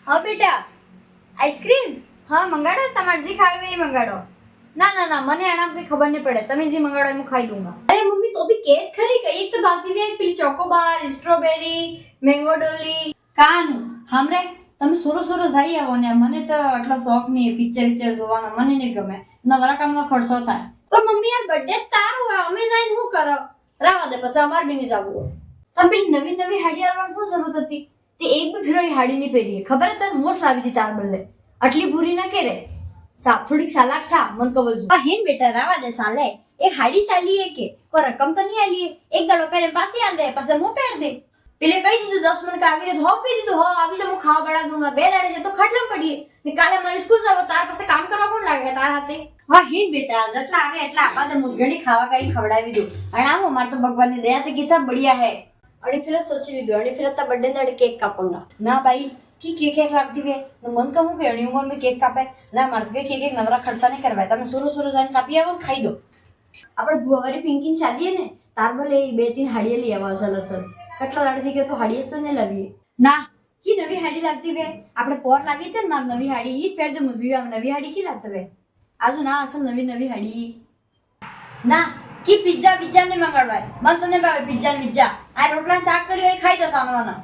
હા બેટા આઈસ્ક્રીમ હા મંગાડો તમારે જે ખાવી એ મંગાડો ના ના ના મને એના કઈ ખબર નહીં પડે તમે જે મંગાડો એ હું ખાઈ દઉંગા અરે મમ્મી તો બી કેક ખરી કઈ એક તો ભાવતી વે પેલી ચોકોબાર સ્ટ્રોબેરી મેંગો ડોલી કાનું હમરે તમે સોરો સોરો જઈ આવો ને મને તો આટલો શોખ નહીં પિક્ચર જોવાનો મને નહીં ગમે નવરા કામનો ખર્ચો થાય પણ મમ્મી યાર બર્થડે તારું હોય અમે જઈને શું કરો રાવા દે પછી અમાર બી નહીં જાવું તમે પેલી નવી નવી હાડી આવવાની શું જરૂરત હતી તે એક બી ફેરો એ હાડી નહીં પહેરી ખબર તને મોસ લાવી હતી તાર બદલે આટલી બુરી ના કરે સાપ થોડીક સાલાક થા મન કહું છું હેન બેટા રાવા દે સાલે એ હાડી સાલી એ કે કોઈ રકમ તો નહીં આલી એક દાડો પહેરે પાછી આલ દે પછી હું પહેર દે પેલે કહી દીધું 10 મિનિટ આવી રહે હો કહી દીધું હો આવી છે હું ખાવા બના દઉંગા 2 દાડે છે તો ખાટલામ પડીએ ને કાલે મારી સ્કૂલ જાવ તાર પાસે કામ કરવા કોણ લાગે તાર હાથે હા હેન બેટા જેટલા આવે એટલા આપા તો મુદગણી ખાવા કરી ખવડાવી દઉં અને આવો માર તો ભગવાનની દયા से किसा बढ़िया है अड़ी फिर सोची लीधो अड़ी फिर ता बर्थडे दाड़े केक कापूंगा ना भाई की केक एक लागती वे तो मन कहूं के अणी उमर में केक कापे ना मार के केक एक नवरा खर्चा नहीं करवाय તમે સુરો સુરો જાઈને કાપી આવો ને ખાઈ દો આપણે ભુવાવારી પિંકીની શાદી હે ને તાર ભલે 2-3 હાડીએ લઈ આવા સલસલ કેટલા દાડે થઈ ગયો તો હાડીએ તો નહીં લાવીએ ના કી નવી હાડી લાગતી વે આપણે પોર લાવી છે ને માર નવી હાડી ઈ પેર દે મુઝવી આમ નવી હાડી કી લાગતો વે આજુ ના અસલ નવી હાડી ના કી પિઝા ને મંગાડવાય મન તને ભાવે પિઝા ને આ રોટલા શાક કર્યો એ ખાઈ દો સાનવાના